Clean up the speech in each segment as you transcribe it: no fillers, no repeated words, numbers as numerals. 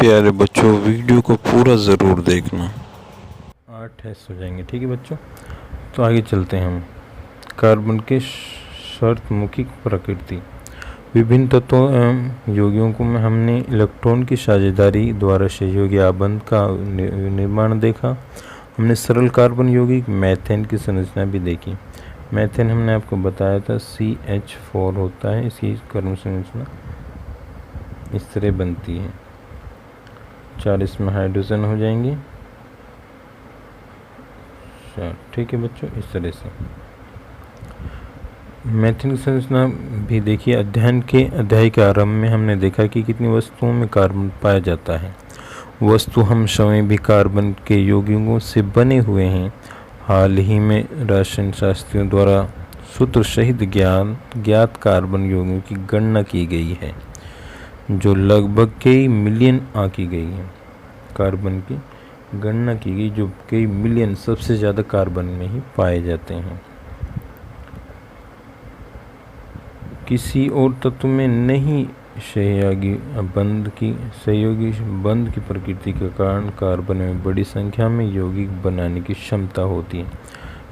प्यारे बच्चों, वीडियो को पूरा ज़रूर देखना। 8 है, हो जाएंगे। ठीक है बच्चों, तो आगे चलते हैं हम। कार्बन के शर्तमुखी प्रकृति। विभिन्न तत्वों एवं यौगिकों को में हमने इलेक्ट्रॉन की साझेदारी द्वारा सहयोगी आबंध का निर्माण देखा। हमने सरल कार्बन यौगिक मैथेन की संरचना भी देखी। मैथेन हमने आपको बताया था CH4 होता है, इसकी क्रम संरचना इस तरह बनती है। 4 इसमें हाइड्रोजन हो जाएंगे। ठीक है बच्चों, इस तरह से मैथेन की संरचना भी देखिए। अध्याय के आरंभ में हमने देखा कि कितनी वस्तुओं में कार्बन पाया जाता है। वस्तु हम स्वयं भी कार्बन के यौगिकों से बने हुए हैं। हाल ही में रसायन शास्त्रियों द्वारा सूत्र सहित ज्ञात कार्बन यौगिकों की गणना की गई है, जो लगभग कई मिलियन आंकी गई है। कार्बन की गणना की गई जो कई मिलियन, सबसे ज़्यादा कार्बन में ही पाए जाते हैं। किसी और तत्व में नहीं। सहयोगी बंध की प्रकृति के कारण कार्बन में बड़ी संख्या में यौगिक बनाने की क्षमता होती है।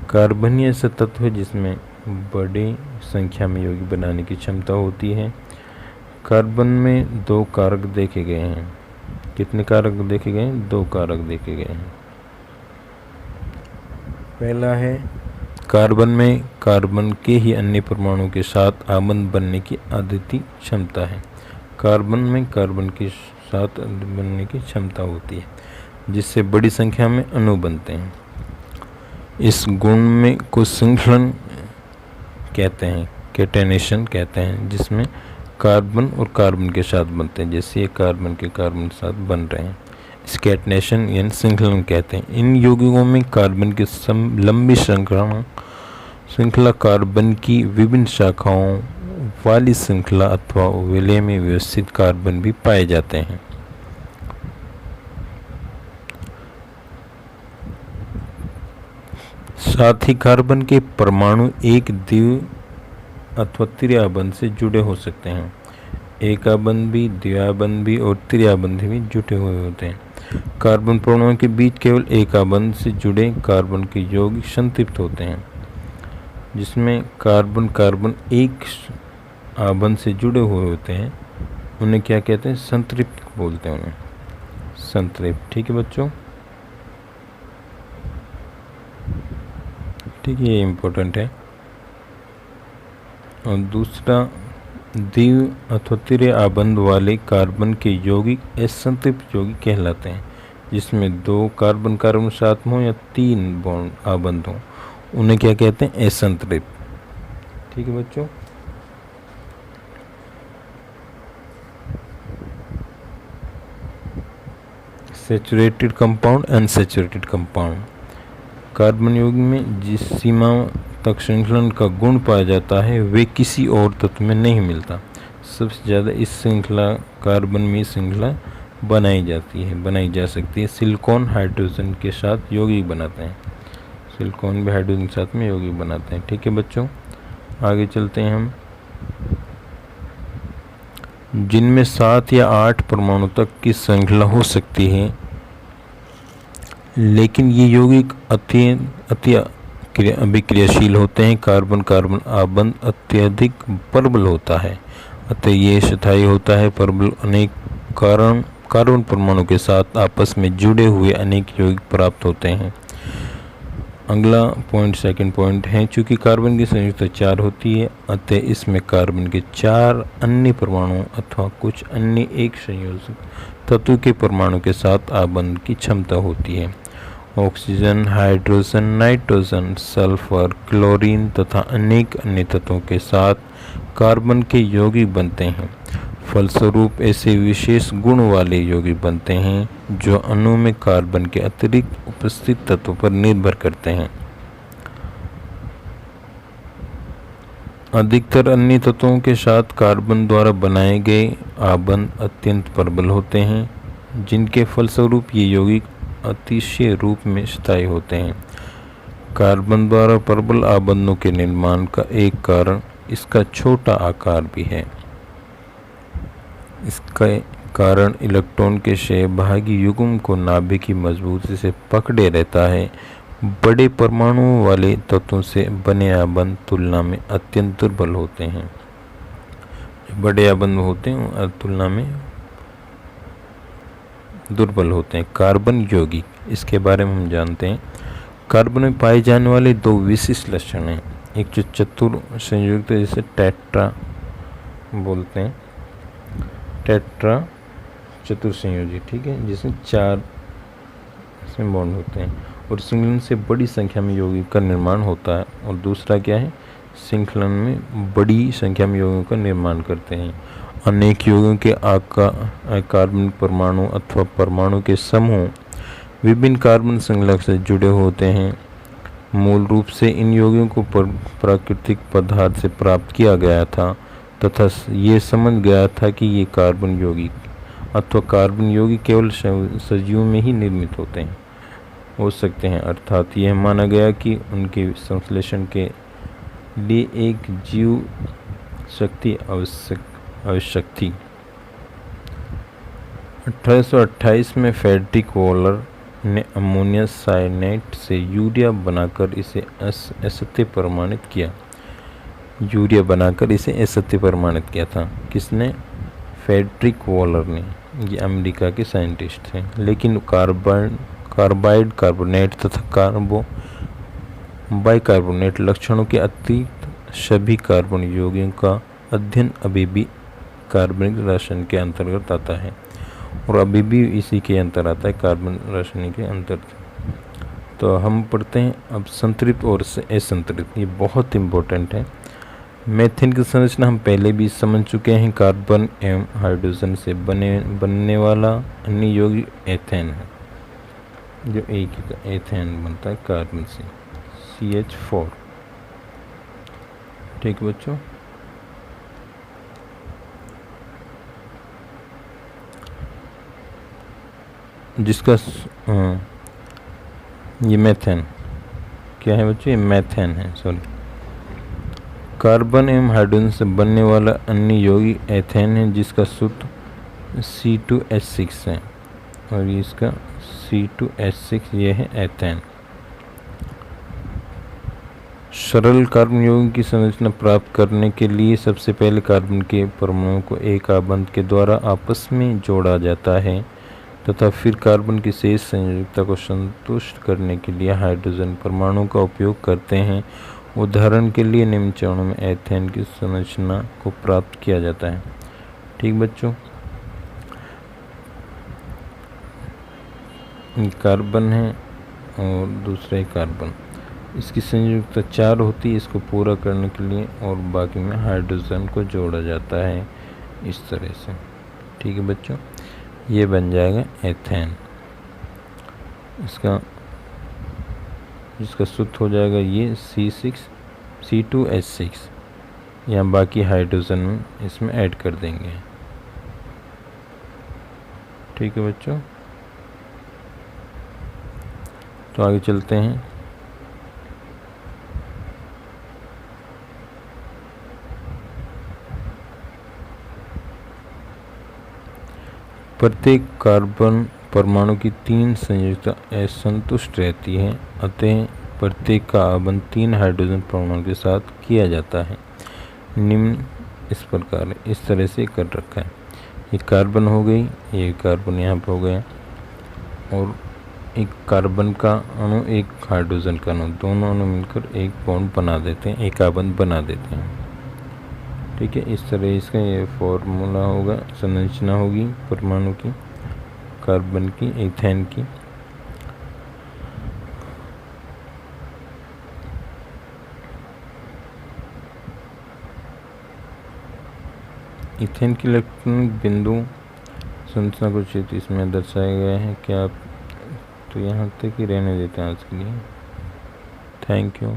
कार्बन ही ऐसा तत्व है जिसमें बड़ी संख्या में यौगिक बनाने की क्षमता होती है। कार्बन में 2 कारक देखे गए हैं। कितने कारक देखे गए हैं? 2 कारक देखे गए हैं। पहला है कार्बन में कार्बन के ही अन्य परमाणु के साथ आबंध बनने की अद्वितीय क्षमता है। कार्बन में कार्बन के साथ बनने की क्षमता होती है, जिससे बड़ी संख्या में अणु बनते हैं। इस गुण में को श्रृंखलन कहते हैं, कैटेनेशन कहते हैं, जिसमें कार्बन और कार्बन के साथ बनते हैं। जैसे ये कार्बन के कार्बन के साथ बन रहे हैं, इस कैटेनेशन यानी श्रृंखलन कहते हैं। इन यौगिकों में कार्बन की लंबी श्रृंखला कार्बन की विभिन्न शाखाओं वाली श्रृंखला अथवा विलय में व्यवस्थित कार्बन भी पाए जाते हैं। साथ ही कार्बन के परमाणु एक द्वि अथवा त्रिआबंध से जुड़े हो सकते हैं। एकाबंध भी, द्विआबंध भी और त्रिआबंध भी जुटे हुए होते हैं। कार्बन परमाणुओं के बीच केवल एकाबंध से जुड़े कार्बन के यौगिक संतृप्त होते हैं, जिसमें कार्बन कार्बन एक आबंध से जुड़े हुए होते हैं। उन्हें क्या कहते हैं? संतृप्त बोलते हैं, उन्हें संतृप्त। ठीक है बच्चों, ठीक है, ये इम्पोर्टेंट है। और दूसरा, द्वि अथवा त्रिआबंध वाले कार्बन के यौगिक असंतृप्त यौगिक कहलाते हैं, जिसमें 2 कार्बन कार्बन साथ में हो या 3 बॉन्ड आबंध हो, उन्हें क्या कहते हैं? असंतृप्त। ठीक है बच्चों, saturated compound, unsaturated compound. Carbon यौगिक में जिस सीमा तक श्रृंखलन का गुण पाया जाता है, वे किसी और तत्व में नहीं मिलता। सबसे ज़्यादा इस श्रृंखला कार्बन में श्रृंखला बनाई जा सकती है। सिलिकॉन हाइड्रोजन के साथ यौगिक बनाते हैं। सिलिकॉन भी हाइड्रोजन के साथ में यौगिक बनाते हैं। ठीक है बच्चों, आगे चलते हैं हम। जिनमें 7 या 8 परमाणु तक की श्रृंखला हो सकती है, लेकिन ये यौगिक अति अभिक्रियाशील होते हैं। कार्बन कार्बन आबंध अत्यधिक प्रबल होता है, अतः ये स्थायी होता है। प्रबल अनेक कार्बन परमाणु के साथ आपस में जुड़े हुए अनेक यौगिक प्राप्त होते हैं। अगला पॉइंट, सेकंड पॉइंट है, चूँकि कार्बन की संयुक्ता 4 होती है, अतः इसमें कार्बन के 4 अन्य परमाणु अथवा कुछ अन्य एक संयोजक तत्व के परमाणु के साथ आबंध की क्षमता होती है। Oxygen, hydrogen, nitrogen, sulphur, chlorine तथा अनेक अन्य तत्वों के साथ कार्बन के यौगिक बनते हैं। फलस्वरूप ऐसे विशेष गुण वाले यौगिक बनते हैं जो अणु में कार्बन के अतिरिक्त उपस्थित तत्वों पर निर्भर करते हैं। अधिकतर अन्य तत्वों के साथ कार्बन द्वारा बनाए गए आबंध अत्यंत प्रबल होते हैं, जिनके फलस्वरूप ये यौगिक अतिशय रूप में स्थायी होते हैं। कार्बन द्वारा प्रबल आबंधों के निर्माण का एक कारण इसका छोटा आकार भी है। इसका कारण इलेक्ट्रॉन के सहभागी युग्म को नाभिक की मजबूती से पकड़े रहता है। बड़े परमाणुओं वाले तत्वों से बने आबंध तुलना में अत्यंत दुर्बल होते हैं। बड़े आबंध होते हैं तुलना में दुर्बल होते हैं। कार्बन यौगिक, इसके बारे में हम जानते हैं। कार्बन में पाए जाने वाले दो विशिष्ट लक्षण हैं। एक जो चतुर संयुक्त है, जिसे टेट्रा बोलते हैं, टेट्रा चतुर संयोजी, ठीक है, जिसमें 4 इसमें बॉन्ड होते हैं और श्रृंखलन से बड़ी संख्या में यौगिक का निर्माण होता है। और दूसरा क्या है, श्रृंखलन में बड़ी संख्या में यौगिकों का निर्माण करते हैं। अनेक यौगिकों के कार्बन परमाणु अथवा परमाणु के समूह विभिन्न कार्बन श्रृंखला से जुड़े होते हैं। मूल रूप से इन यौगिकों को प्राकृतिक पदार्थ से प्राप्त किया गया था तथा ये समझ गया था कि ये कार्बन यौगिक अथवा कार्बन यौगिक केवल सजीवों में ही निर्मित हो सकते हैं। अर्थात यह माना गया कि उनके संश्लेषण के लिए एक जीव शक्ति आवश्यक थी। 1828 में फ्रेडरिक वॉलर ने अमोनियम साइनाइड से यूरिया बनाकर इसे असत्य प्रमाणित किया था। किसने? फ्रेडरिक वॉलर ने। ये अमेरिका के साइंटिस्ट थे। लेकिन कार्बाइड, कार्बोनेट तथा बाइकार्बोनेट लक्षणों के अतिरिक्त सभी कार्बन यौगिकों का अध्ययन अभी भी कार्बनिक रासायनिक के अंतर्गत आता है और अभी भी इसी के अंतर आता है, कार्बन रासायनिक के अंतर्गत। तो हम पढ़ते हैं अब संतृप्त और असंतृप्त। ये बहुत इम्पोर्टेंट है। मेथेन की संरचना हम पहले भी समझ चुके हैं। कार्बन एवं हाइड्रोजन से बनने वाला अन्य यौगिक एथेन है, जो एक एथेन बनता है कार्बन से, CH4। ठीक बच्चों, जिसका ये मेथेन क्या है बच्चों? ये मेथेन है, सॉरी। कार्बन एवं हाइड्रोजन से बनने वाला अन्य यौगिक एथेन है, जिसका सूत्र C2H6 है और इसका C2H6 ये है एथेन। सरल कार्बन यौगिक की संरचना प्राप्त करने के लिए सबसे पहले कार्बन के परमाणुओं को एक आबंध के द्वारा आपस में जोड़ा जाता है तथा फिर कार्बन की शेष संयोजकता को संतुष्ट करने के लिए हाइड्रोजन परमाणु का उपयोग करते हैं। उदाहरण के लिए निम्न चरणों में एथेन की संरचना को प्राप्त किया जाता है। ठीक बच्चों, कार्बन है और दूसरा कार्बन, इसकी संयुक्तता 4 होती है इसको पूरा करने के लिए, और बाकी में हाइड्रोजन को जोड़ा जाता है इस तरह से। ठीक है बच्चों, ये बन जाएगा एथेन। जिसका सूत्र हो जाएगा ये C2H6। यहाँ बाकी हाइड्रोजन में इसमें ऐड कर देंगे। ठीक है बच्चों, तो आगे चलते हैं। प्रत्येक कार्बन परमाणु की 3 संयोजकता असंतुष्ट रहती है, अतः प्रत्येक का आबंध 3 हाइड्रोजन परमाणु के साथ किया जाता है। निम्न इस प्रकार इस तरह से कर रखा है। ये कार्बन हो गई, ये कार्बन यहाँ पर हो गया, और एक कार्बन का अणु एक हाइड्रोजन का अणु, दोनों अणु मिलकर एक बॉन्ड बना देते हैं, एक आबंध बना देते हैं। ठीक है, इस तरह इसका ये फॉर्मूला होगा, संरचना होगी परमाणु की, कार्बन की, एथेन की। इथेन की इलेक्ट्रॉनिक बिंदु संरचना को चित्र इसमें दर्शाए गए हैं। क्या आप तो यहाँ तक ही रहने देते हैं आज के लिए। Thank you.